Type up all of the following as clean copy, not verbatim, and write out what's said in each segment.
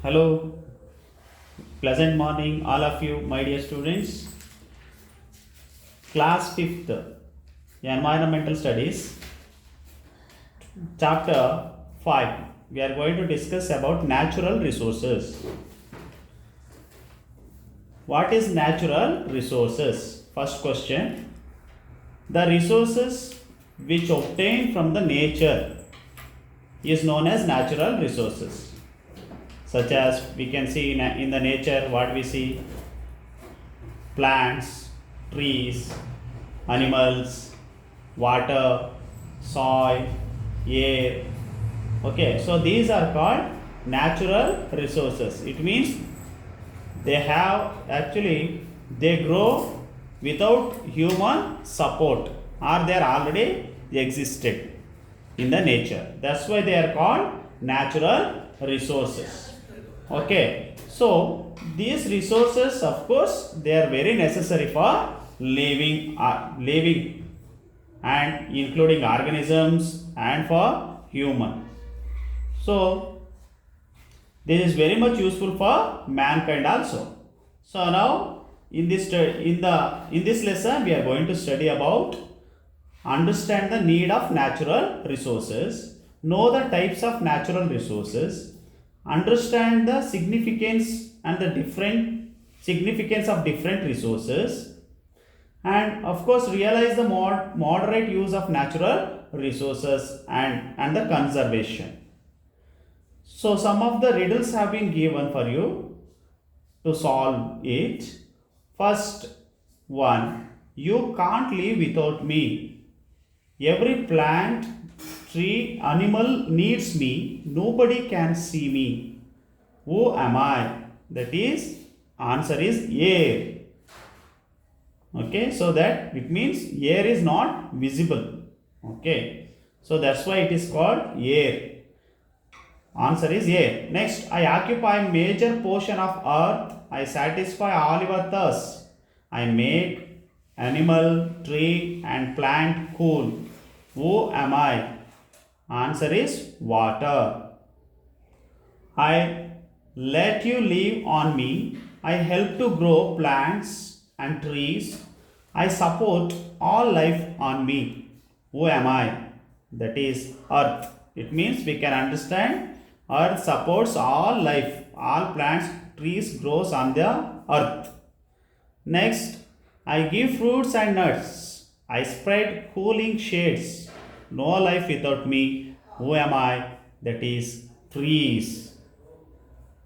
Hello, pleasant morning, all of you, my dear students. Class 5th, Environmental Studies, Chapter 5. We are going to discuss about natural resources. What is natural resources? First question. The resources which obtained from the nature is known as natural resources. Such as we can see in the nature, what we see: plants, trees, animals, water, soil, air. Okay, so these are called natural resources. It means they grow without human support, or they are already existed in the nature. That's why they are called natural resources. Okay, so these resources, of course, they are very necessary for living, and including organisms and for human. So this is very much useful for mankind also. So now in this lesson we are going to study about understand the need of natural resources, know the types of natural resources, understand the significance and the different significance of different resources, and of course realize the moderate use of natural resources and the conservation. So some of the riddles have been given for you to solve it. First one: you can't live without me. Every plant, tree, animal needs me. Nobody can see me. Who am I? That is, answer is air. Okay, so that it means air is not visible. Okay, so that's why it is called air. Answer is air. Next, I occupy major portion of earth. I satisfy all your thirst. I make animal, tree and plant cool. Who am I? Answer is water. I let you live on me. I help to grow plants and trees. I support all life on me. Who am I? That is earth. It means we can understand earth supports all life. All plants, trees grows on the earth. Next, I give fruits and nuts. I spread cooling shades. No life without me. Who am I? That is trees.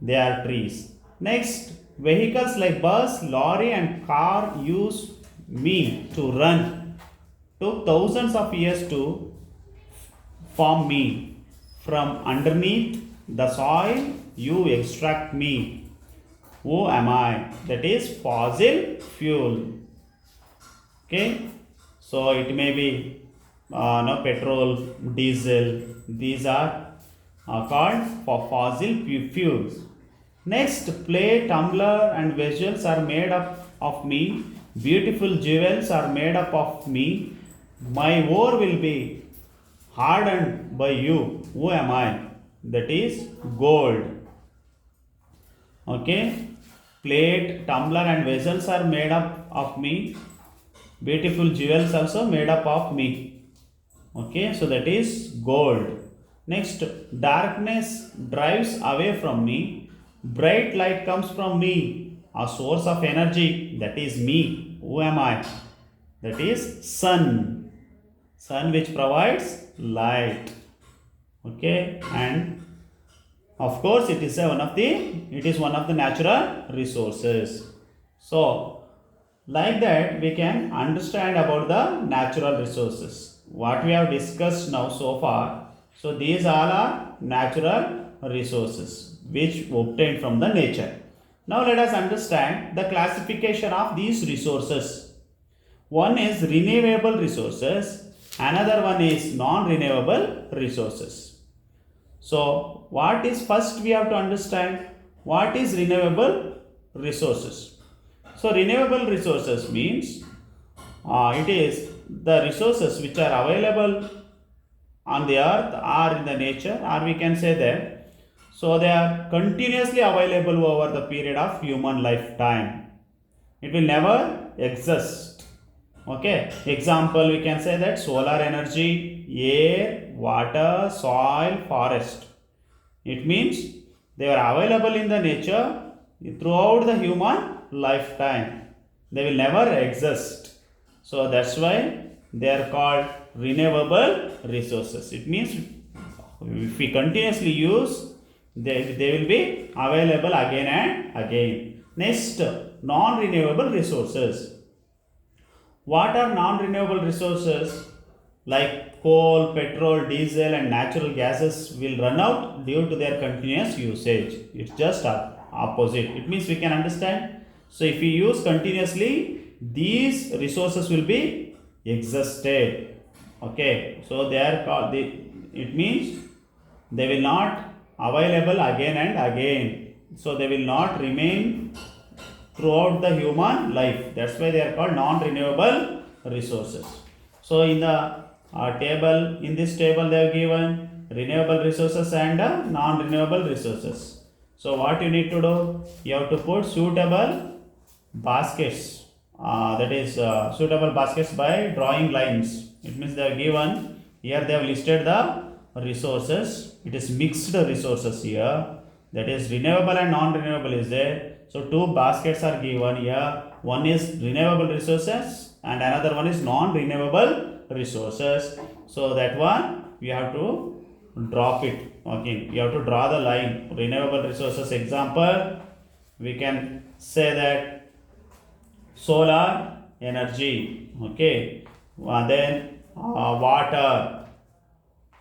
They are trees. Next, vehicles like bus, lorry and car use me to run. Took thousands of years to form me. From underneath the soil you extract me. Who am I? That is fossil fuel. Okay, so it may be no petrol, diesel. These are called for fossil fuels. Next, plate, tumbler and vessels are made up of me. Beautiful jewels are made up of me. My ore will be hardened by you. Who am I? That is gold. Okay, plate, tumbler and vessels are made up of me. Beautiful jewels also made up of me. Okay, so that is gold. Next, darkness drives away from me. Bright light comes from me. A source of energy, that is me. Who am I? That is sun. Sun which provides light. Okay, and of course it is one of the natural resources. So like that we can understand about the natural resources what we have discussed now so far. So these all are natural resources which obtained from the nature. Now let us understand the classification of these resources. One is renewable resources, another one is non-renewable resources. So what is first we have to understand what is renewable resources. So renewable resources means it is the resources which are available on the earth or in the nature, or we can say that So they are continuously available over the period of human lifetime. It will never exist. Okay, example we can say that solar energy, air, water, soil, forest. It means they are available in the nature throughout the human lifetime. They will never exist. So that's why they are called renewable resources. It means if we continuously use, they will be available again and again. Next, non-renewable resources. What are non-renewable resources? Like coal, petrol, diesel, and natural gases will run out due to their continuous usage. It's just opposite. It means we can understand. So if we use continuously, these resources will be exhausted. Okay. So they are called. It means they will not available again and again. So they will not remain throughout the human life. That's why they are called non-renewable resources. So in the in this table they have given renewable resources and non-renewable resources. So what you need to do, you have to put suitable baskets, that is suitable baskets by drawing lines. It means they have given here, they have listed the resources. It is mixed resources here, that is renewable and non-renewable is there. So two baskets are given here. One is renewable resources and another one is non-renewable resources. So that one we have to drop it. Okay, you have to draw the line. Renewable resources example, we can say that solar energy. Okay, then water,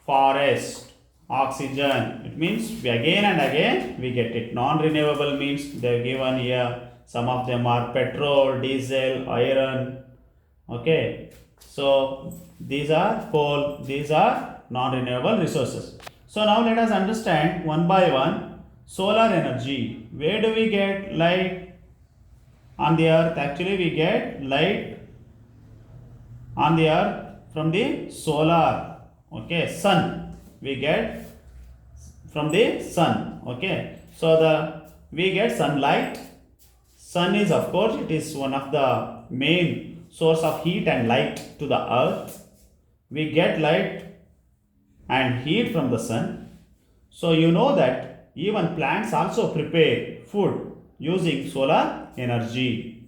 forest, oxygen. It means we again and again we get it. Non-renewable means they have given here, some of them are petrol, diesel, iron. Okay, so these are coal, these are non-renewable resources. So now let us understand one by one. Solar energy, where do we get light on the earth? Actually we get light on the earth from the solar. Okay, sun, we get from the sun. Okay, so we get sunlight. Sun is, of course, it is one of the main source of heat and light to the earth. We get light and heat from the sun. So you know that even plants also prepare food using solar energy.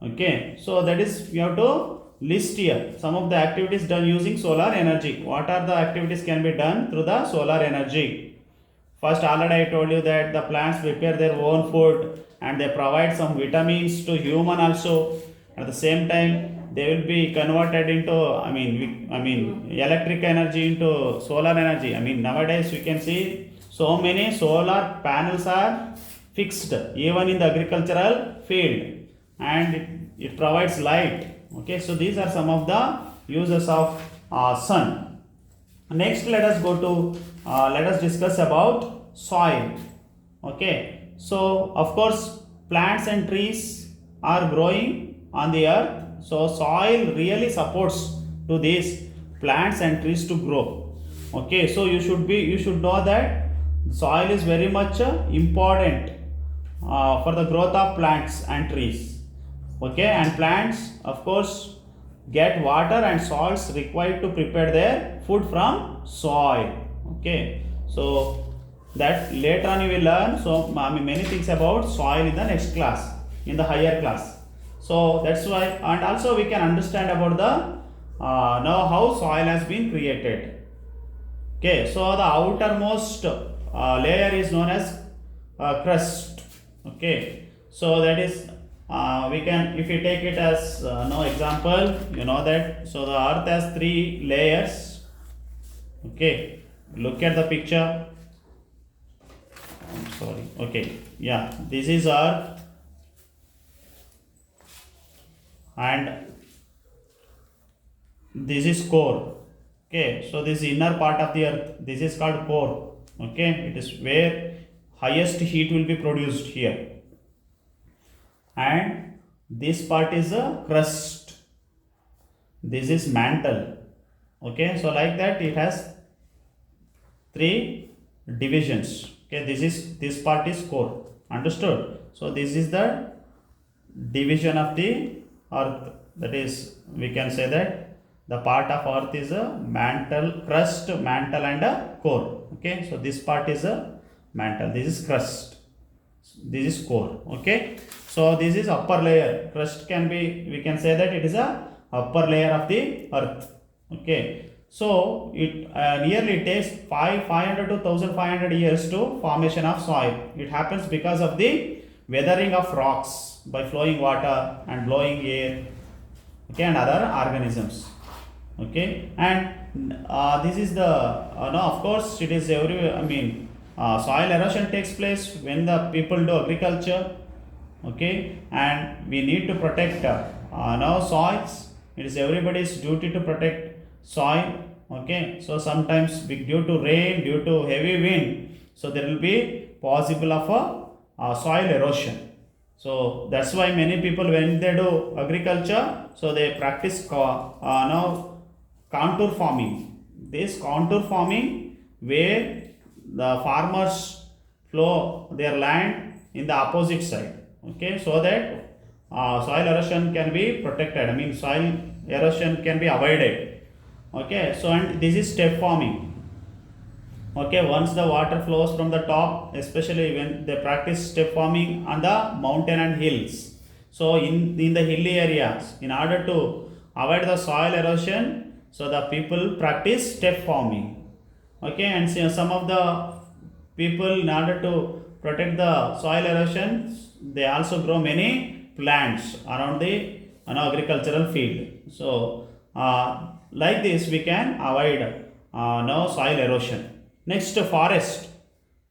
Okay, so that is, we have to list here some of the activities done using solar energy. What are the activities can be done through the solar energy? First, already I told you that the plants prepare their own food and they provide some vitamins to human also. At the same time, they will be converted into electric energy into solar energy. Nowadays we can see so many solar panels are fixed even in the agricultural field, and it provides light. Okay, so these are some of the uses of sun. Next, let us discuss about soil. Okay, so of course plants and trees are growing on the earth. So soil really supports to these plants and trees to grow. Okay, so you should know that soil is very much important for the growth of plants and trees. Okay, and plants of course get water and salts required to prepare their food from soil. Okay, so that later on you will learn so many things about soil in the next class, in the higher class. So that's why, and also we can understand about the now how soil has been created. Okay, so the outermost layer is known as crust. Okay, so that is we can, if we take it as no example, you know that. So the earth has 3 layers. Okay, look at the picture. I'm sorry. Okay, yeah, this is earth and this is core. Okay, so this inner part of the earth, this is called core. Okay, it is where highest heat will be produced here, and this part is a crust, this is mantle. Okay, so like that it has 3 divisions. Okay, this part is core. Understood? So this is the division of the earth. That is, we can say that the part of earth is a mantle, crust, mantle, and a core. Okay, so this part is a mantle. This is crust. This is core. Okay, so this is upper layer. Crust can be, we can say that it is a upper layer of the earth. Okay, so it nearly takes 500 to 1500 years to formation of soil. It happens because of the weathering of rocks by flowing water and blowing air, okay, and other organisms. Okay, and this is the no, of course it is every, I mean, soil erosion takes place when the people do agriculture. Okay, and we need to protect now soils. It is everybody's duty to protect soil. Okay, so sometimes due to rain, due to heavy wind, so there will be possible of a soil erosion. So that's why many people, when they do agriculture, so they practice now contour farming. This contour farming where the farmers flow their land in the opposite side. Okay, so that soil erosion can be protected. I mean, soil erosion can be avoided. Okay, so and this is step farming. Okay, once the water flows from the top, especially when they practice step farming on the mountain and hills. So in the hilly areas, in order to avoid the soil erosion, so the people practice step farming. Okay, and see, some of the people, in order to protect the soil erosion, they also grow many plants around the agricultural field. So like this we can avoid no soil erosion. Next, forest.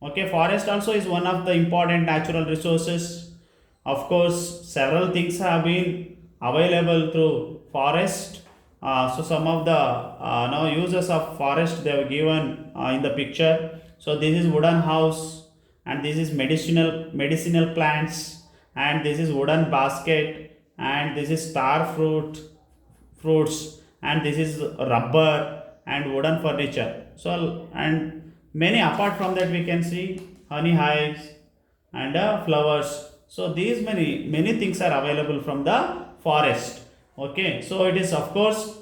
Okay, forest also is one of the important natural resources. Of course, several things have been available through forest. So some of the now uses of forest they have given in the picture. So this is wooden house, and this is medicinal plants, and this is wooden basket, and this is star fruits, and this is rubber and wooden furniture. So and many apart from that we can see honey hives and flowers. So these many things are available from the forest. Okay, so it is, of course,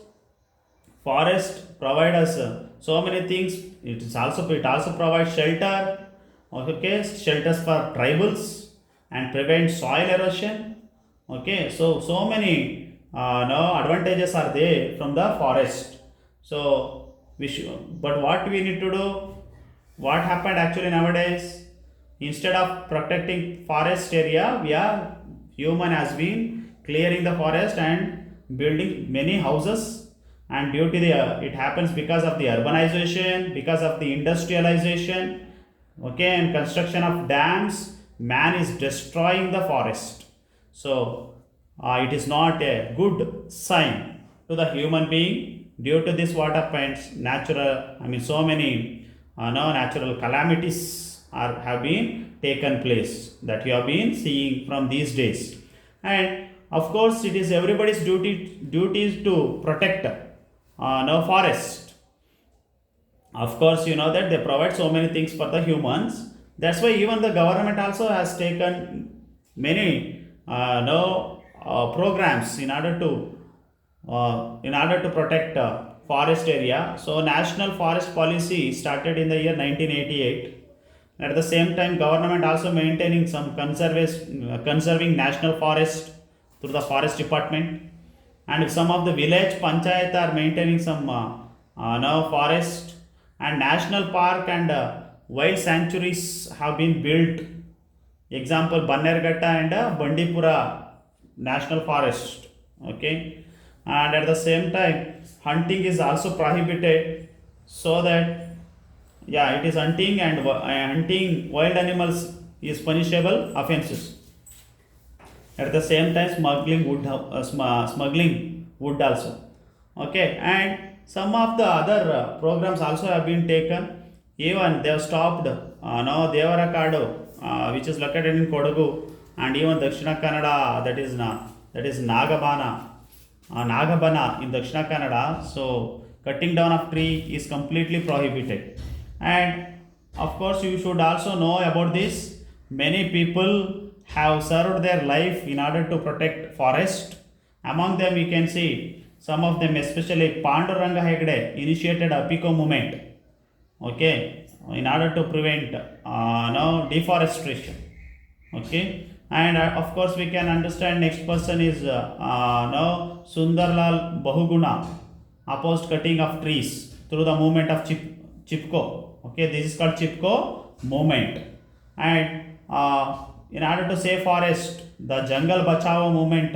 forest provide us so many things. It also provides shelter. Okay, shelters for tribals and prevent soil erosion. Okay, so many no advantages are there from the forest. So we should, but what we need to do, what happened actually nowadays, instead of protecting forest area, we are human has been clearing the forest and building many houses. And due to the it happens because of the urbanization, because of the industrialization, okay, and construction of dams, man is destroying the forest. So it is not a good sign to the human being. Due to this, what happens, natural, I mean, so many no natural calamities have been taken place that you have been seeing from these days. And of course it is everybody's duty to protect no forest. Of course, you know that they provide so many things for the humans. That's why even the government also has taken many no programs in order to protect forest area. So national forest policy started in the year 1988. At the same time, government also maintaining some conserving national forest through the forest department, and some of the village panchayat are maintaining some now forest, and national park and wild sanctuaries have been built. Example, Bannerghatta and Bandipura National Forest. Okay, and at the same time, hunting is also prohibited, so that, yeah, it is hunting, and hunting wild animals is punishable offenses. At the same time, smuggling wood also. Okay, and some of the other programs also have been taken. Even they have stopped now Devarakadu, which is located in Kodagu, and even Dakshina Kannada, that is Nagabana in Dakshina Kannada. So cutting down of tree is completely prohibited. And of course, you should also know about this. Many people have served their life in order to protect forest. Among them, you can see some of them, especially Panduranga Hegde, initiated Apico movement. Okay, in order to prevent no deforestation. Okay, and of course we can understand next person is now Sundarlal Bahuguna opposed cutting of trees through the movement of Chipko. Okay, this is called Chipko movement. And in order to save forest, the Jangal Bachao movement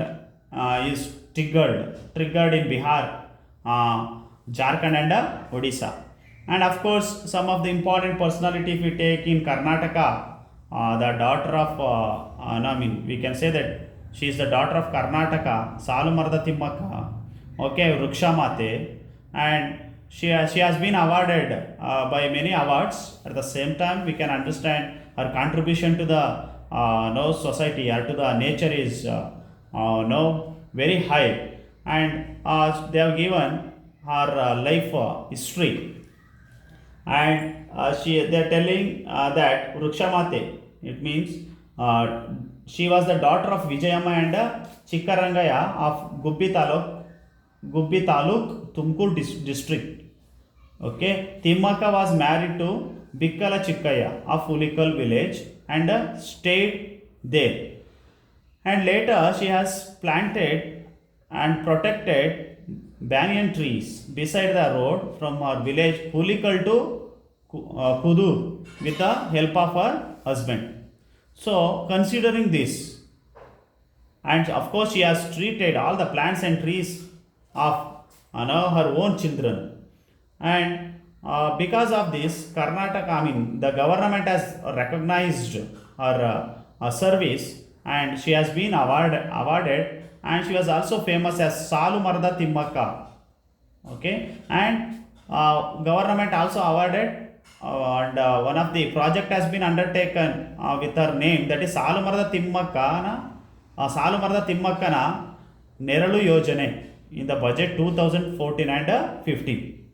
is triggered in Bihar, Jharkhand and Odisha. And of course, some of the important personality if we take in Karnataka, the daughter of, no, I mean, we can say that she is the daughter of Karnataka, Salumarda Timmaka, okay, Rukshamate, and she has been awarded by many awards. At the same time, we can understand her contribution to the no society or to the nature is no very high, and they have given her life history. And they are telling that Rukshamate, it means she was the daughter of Vijayamma and Chikkarangaya of Gubbi Taluk, Tumkur district. Okay, Timmaka was married to Bikkala Chikkaya of Ulikal village and stayed there. And later she has planted and protected banyan trees beside the road from her village Hulikal to Kudur with the help of her husband. So, considering this, and of course, she has treated all the plants and trees of her own children, and because of this, Karnataka, I mean, the government has recognized her service, and she has been awarded, and she was also famous as Salumarda Timmaka. Okay, and government also awarded and one of the project has been undertaken with her name, that is Salumarda Timmakkana Neralu Yojane in the budget 2014 and 15.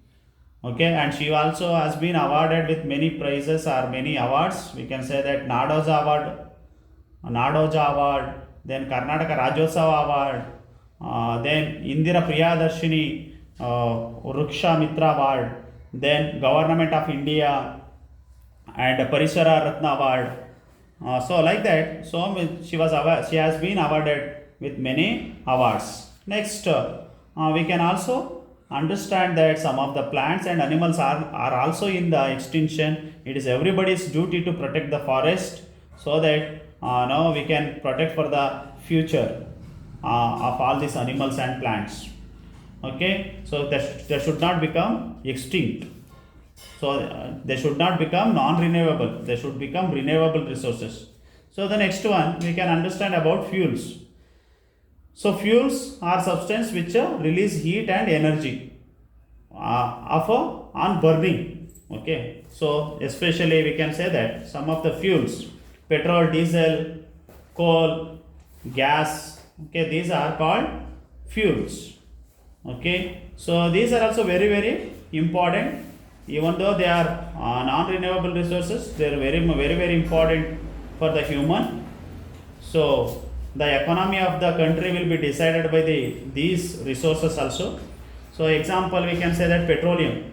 Okay, and she also has been awarded with many prizes or many awards. We can say that Nadoja Award, then Karnataka Rajyotsava Award, then Indira Priyadarshini Ruksha Mitra Award, then Government of India and Parisara Ratna Award. So like that, so she has been awarded with many awards. Next, we can also understand that some of the plants and animals are also in the extinction. It is everybody's duty to protect the forest so that now we can protect for the future of all these animals and plants. Okay, so they should not become extinct. So they should not become non-renewable. They should become renewable resources. So the next one we can understand about fuels. So fuels are substances which release heat and energy on burning. Okay, so especially we can say that some of the fuels, petrol, diesel, coal, gas. Okay, these are called fuels. Okay, so these are also very important. Even though they are non-renewable resources, they are very important for the human. So the economy of the country will be decided by these resources also. So example, we can say that petroleum,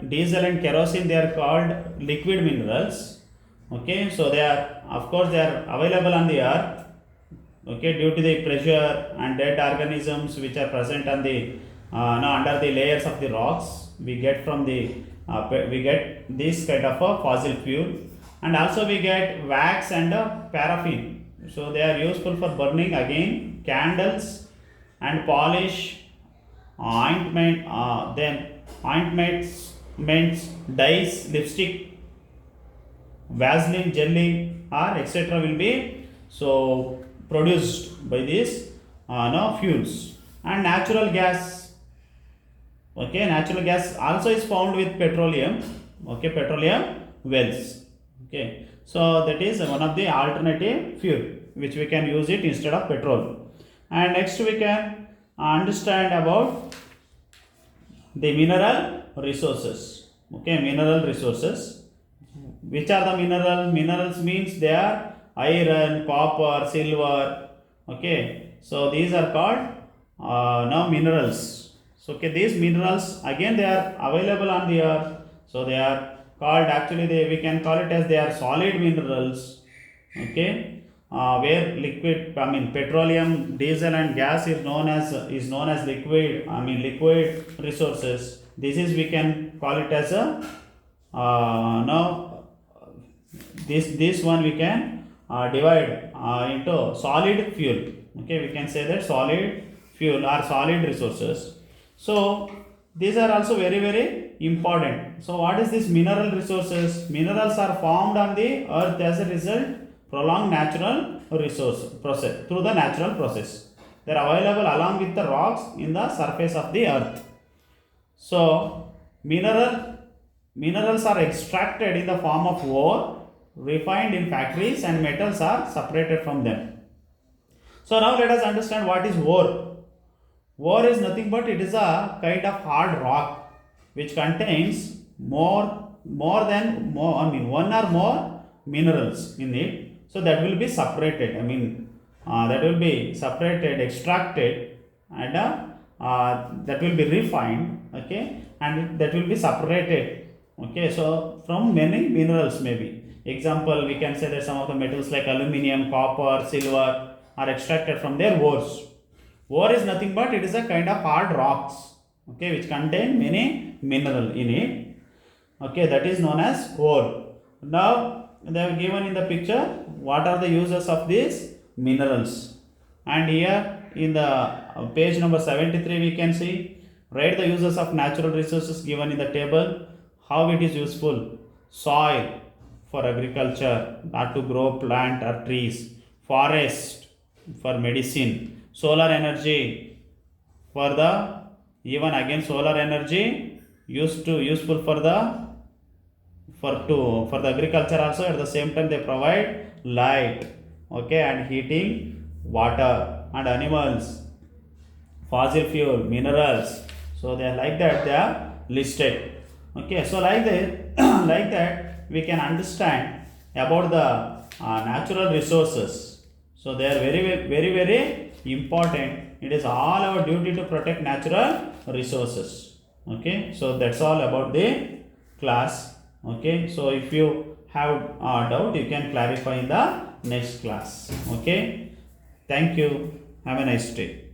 diesel and kerosene, they are called liquid minerals. Okay, so they are, of course, they are available on the earth. Okay, due to the pressure and dead organisms which are present on the under the layers of the rocks, we get this kind of a fossil fuel, and also we get wax and paraffin. So they are useful for burning again, candles and polish, ointment, then ointments, dyes, lipstick, Vaseline, jelly, or etc. will be so produced by these fuels. And natural gas. Okay, natural gas also is found with petroleum. Okay, petroleum wells. Okay, so that is one of the alternative fuel which we can use it instead of petrol. And next we can understand about the mineral resources. Okay, mineral resources. Which are the minerals? Minerals means they are iron, copper, silver. Okay, so these are called now minerals. So okay, these minerals again they are available on the earth. So they are called, actually we can call it as they are solid minerals. Okay, where liquid, I mean petroleum, diesel and gas is known as liquid, I mean liquid resources. This is, we can call it as a now this one we can divide into solid fuel. Okay, we can say that solid fuel or solid resources. So these are also very important. So what is this mineral resources? Minerals are formed on the earth as a result prolonged natural resource process, through the natural process. They are available along with the rocks in the surface of the earth. So minerals are extracted in the form of ore, refined in factories, and metals are separated from them. So now let us understand what is ore. Ore is nothing but it is a kind of hard rock which contains one or more minerals in it. So that will be separated. I mean that will be separated, extracted, and that will be refined. Okay, and that will be separated. Okay, so from many minerals maybe. Example, we can say that some of the metals like aluminium, copper, silver are extracted from their ores. Ore is nothing but it is a kind of hard rocks, okay, which contain many mineral in it. Okay, that is known as ore. Now they have given in the picture what are the uses of these minerals, and here in the page number 73 we can see, write the uses of natural resources given in the table, how it is useful. Soil for agriculture, not to grow plant or trees. Forest for medicine. Solar energy for the, even again solar energy useful for the for the agriculture also. At the same time they provide light, okay, and heating water and animals. Fossil fuel, minerals, so they are like that, they are listed. Okay, so like that like that we can understand about the natural resources. So they are very important. It is all our duty to protect natural resources. Okay, so that's all about the class. Okay, so if you have a doubt you can clarify in the next class. Okay, thank you, have a nice day.